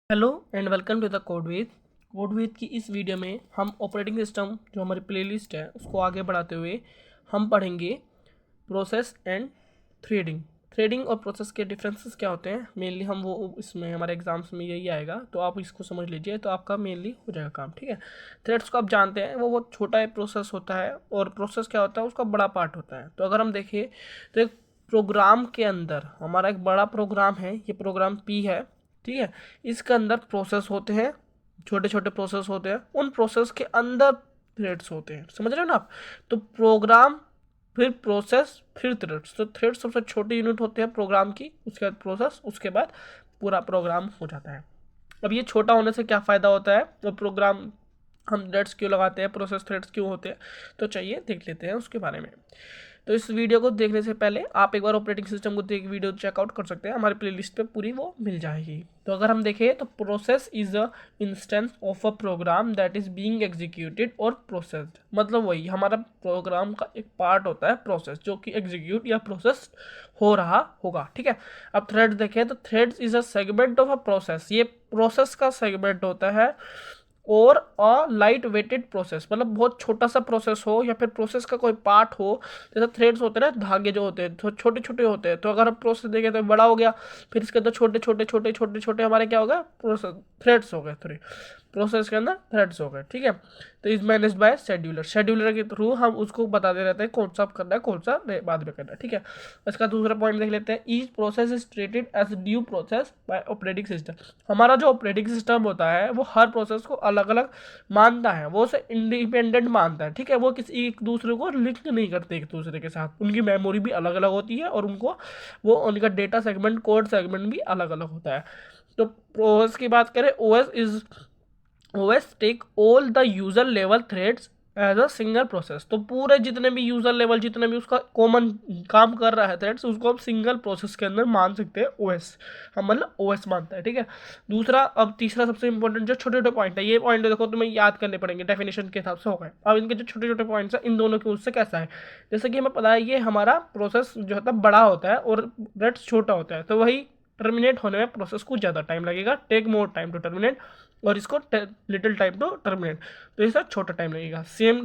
Hello and welcome to the code with की इस video में हम ऑपरेटिंग सिस्टम जो हमारी प्लेलिस्ट है उसको आगे बढ़ाते हुए हम पढ़ेंगे प्रोसेस एंड थ्रेडिंग और प्रोसेस के डिफरेंसेस क्या होते हैं। मेनली हम वो इसमें हमारे एग्जाम्स में यही आएगा, तो आप इसको समझ लीजिए तो आपका मेनली हो जाएगा काम। ठीक है, थ्रेड्स को आप जानते हैं वो बहुत छोटा प्रोसेस होता है और प्रोसेस क्या होता है उसका बड़ा पार्ट होता है। तो अगर हम देखें तो एक प्रोग्राम के अंदर हमारा एक बड़ा प्रोग्राम है, ये प्रोग्राम पी है। ठीक है, इसके अंदर प्रोसेस होते हैं, छोटे छोटे प्रोसेस होते हैं, उन प्रोसेस के अंदर थ्रेड्स होते हैं। समझ रहे हो ना आप? तो प्रोग्राम, फिर प्रोसेस, फिर थ्रेड्स। तो थ्रेड्स सबसे छोटी यूनिट होते हैं प्रोग्राम की, उसके बाद प्रोसेस, उसके बाद पूरा प्रोग्राम हो जाता है। अब ये छोटा होने से क्या फ़ायदा होता है, तो प्रोग्राम हम थ्रेड्स क्यों लगाते हैं, प्रोसेस थ्रेड्स क्यों होते हैं, तो चाहिए देख लेते हैं उसके बारे में। तो इस वीडियो को देखने से पहले आप एक बार ऑपरेटिंग सिस्टम को देख वीडियो चेकआउट कर सकते हैं, हमारी प्लेलिस्ट पे पूरी वो मिल जाएगी। तो अगर हम देखें तो process is a instance of a program that is being executed और प्रोसेस्ड। मतलब वही हमारा प्रोग्राम का एक पार्ट होता है प्रोसेस, जो कि एग्जीक्यूट या प्रोसेस हो रहा होगा। ठीक है, अब थ्रेड देखें तो threads is a segment of a process, ये प्रोसेस का सेगमेंट होता है। और अ लाइट वेटेड प्रोसेस, मतलब बहुत छोटा सा प्रोसेस हो या फिर प्रोसेस का कोई पार्ट हो। जैसे थ्रेड्स होते हैं ना, धागे जो होते हैं तो छोटे छोटे होते हैं, तो अगर हम प्रोसेस देखें तो बड़ा हो गया, फिर इसके अंदर छोटे छोटे छोटे छोटे छोटे हमारे क्या हो गया, प्रोसेस थ्रेड्स हो गए। सॉरी, प्रोसेस के अंदर थ्रेड्स हो गए। ठीक है, तो इज मैनेज बाय शेड्यूलर के थ्रू हम उसको बताते रहते हैं कौन सा करना है कौन सा बाद में करना है। ठीक है, इसका दूसरा पॉइंट देख लेते हैं। Each process is treated as due process by operating system. हमारा जो ऑपरेटिंग सिस्टम होता है वो हर प्रोसेस को अलग अलग मानता है, वो उसे इंडिपेंडेंट मानता है। ठीक है, वो किसी एक दूसरे को लिंक नहीं करते एक दूसरे के साथ, उनकी मेमोरी भी अलग अलग होती है और उनका डेटा सेगमेंट, कोड सेगमेंट भी अलग अलग होता है। तो ओएस की बात करें, OS take all the user level threads as a single process. तो पूरे जितने भी यूजर लेवल, जितने भी उसका कॉमन काम कर रहा है थ्रेड्स, उसको हम सिंगल प्रोसेस के अंदर मान सकते हैं। ओएस हम मतलब ओएस मानता है। ठीक है, दूसरा, अब तीसरा सबसे इंपॉर्टेंट जो छोटे छोटे पॉइंट है, ये पॉइंट देखो तुम्हें याद करने पड़ेंगे, डेफिनेशन के हिसाब से हो गए। अब इनके जो छोटे छोटे पॉइंट्स है इन दोनों के उससे कैसा है, जैसे कि हमें पता है ये हमारा प्रोसेस जो होता है बड़ा होता है और थ्रेड्स छोटा होता है, तो वही टर्मिनेट होने में प्रोसेस को ज़्यादा टाइम लगेगा, take more time to terminate, और इसको लिटिल टाइम टू टर्मिनेट, तो इसका छोटा टाइम लगेगा। सेम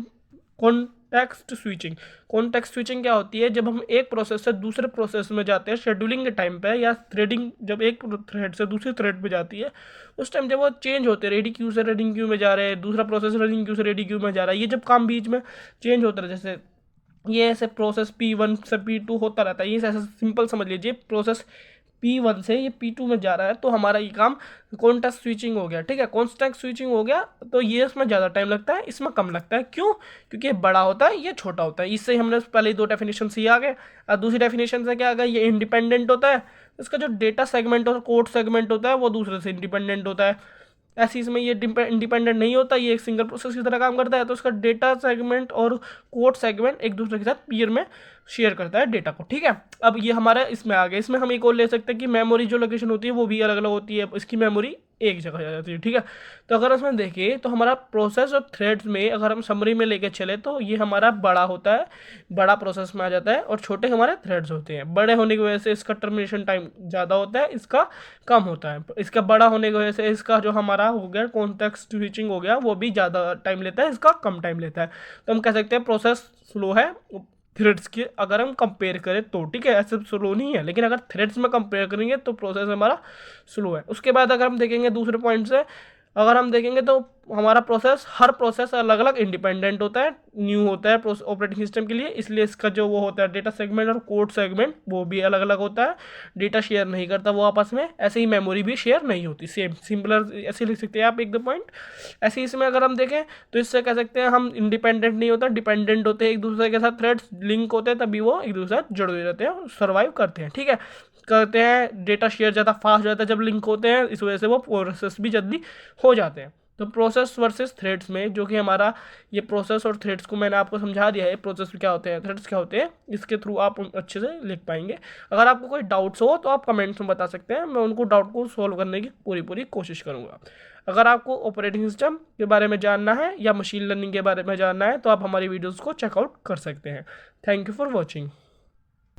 कॉन्टेक्स्ट स्विचिंग क्या होती है, जब हम एक प्रोसेस से दूसरे प्रोसेस में जाते हैं शेड्यूलिंग के टाइम पे, या थ्रेडिंग जब एक थ्रेड से दूसरी थ्रेड पे जाती है, उस टाइम जब वो चेंज होते हैं, रेडी क्यू से रीडिंग क्यू में जा रहे हैं, दूसरा प्रोसेस रीडिंग क्यू से रेडी क्यू में जा रहा है, ये जब काम बीच में चेंज होता है, जैसे ये ऐसे प्रोसेस P1 से P2 होता रहता है, ये ऐसा सिंपल समझ लीजिए, प्रोसेस P1 से ये P2 में जा रहा है, तो हमारा ये काम कॉन्टेक्स्ट स्विचिंग हो गया। ठीक है, कॉन्टेक्स्ट स्विचिंग हो गया, तो ये इसमें ज़्यादा टाइम लगता है, इसमें कम लगता है। क्यों? क्योंकि ये बड़ा होता है, ये छोटा होता है। इससे हमने पहले दो डेफिनेशन से आ गए, और दूसरी डेफिनेशन से क्या आ गया, ये इंडिपेंडेंट होता है, इसका जो डेटा सेगमेंट और कोड सेगमेंट होता है वो दूसरे से इंडिपेंडेंट होता है। ऐसे इसमें ये इंडिपेंडेंट नहीं होता, ये एक सिंगल प्रोसेस की तरह काम करता है, तो उसका डेटा सेगमेंट और कोड सेगमेंट एक दूसरे के साथ पीयर में शेयर करता है डेटा को। ठीक है, अब ये हमारा इसमें आ गया। इसमें हम एक और ले सकते हैं कि मेमोरी जो लोकेशन होती है वो भी अलग अलग होती है, इसकी मेमोरी एक जगह आ जाती है। ठीक है, तो अगर उसमें देखें तो हमारा प्रोसेस और थ्रेड्स में अगर हम समरी में लेके चले तो ये हमारा बड़ा होता है, बड़ा प्रोसेस में आ जाता है, और छोटे हमारे थ्रेड्स होते हैं। बड़े होने की वजह से इसका टर्मिनेशन टाइम ज़्यादा होता है, इसका कम होता है। इसका बड़ा होने की वजह से इसका जो हमारा हो गया कॉन्टेक्स्ट स्विचिंग हो गया, वो भी ज़्यादा टाइम लेता है, इसका कम टाइम लेता है। तो हम कह सकते हैं प्रोसेस स्लो है थ्रेड्स के अगर हम कंपेयर करें तो। ठीक है, ऐसे स्लो नहीं है, लेकिन अगर थ्रेड्स में कंपेयर करेंगे तो प्रोसेस हमारा स्लो है। उसके बाद अगर हम देखेंगे दूसरे पॉइंट से, अगर हम देखेंगे तो हमारा हर प्रोसेस अलग अलग इंडिपेंडेंट होता है, न्यू होता है ऑपरेटिंग सिस्टम के लिए, इसलिए इसका जो वो होता है डेटा सेगमेंट और कोड सेगमेंट वो भी अलग अलग होता है, डेटा शेयर नहीं करता वो आपस में। ऐसे ही मेमोरी भी शेयर नहीं होती, सेम सिंपलर ऐसे लिख सकते हैं आप एक दो पॉइंट। ऐसे ही इसमें अगर हम देखें तो इससे कह सकते हैं हम इंडिपेंडेंट नहीं होता, डिपेंडेंट होते हैं एक दूसरे के साथ, थ्रेड्स लिंक होते हैं तभी वो एक दूसरे के साथ जुड़े रहते हैं, सर्वाइव करते हैं। ठीक है, करते हैं, डेटा शेयर ज़्यादा फास्ट जाता है जब लिंक होते हैं, इस वजह से वो प्रोसेस भी जल्दी हो जाते हैं। तो प्रोसेस वर्सेस थ्रेड्स में, जो कि हमारा ये प्रोसेस और थ्रेड्स को मैंने आपको समझा दिया है, प्रोसेस क्या होते हैं, थ्रेड्स क्या होते हैं, इसके थ्रू आप अच्छे से लिख पाएंगे। अगर आपको कोई डाउट्स हो तो आप कमेंट्स में बता सकते हैं, मैं उनको डाउट को सॉल्व करने की पूरी कोशिश करूँगा। अगर आपको ऑपरेटिंग सिस्टम के बारे में जानना है या मशीन लर्निंग के बारे में जानना है तो आप हमारी वीडियोज़ को चेकआउट कर सकते हैं। Thank you for watching.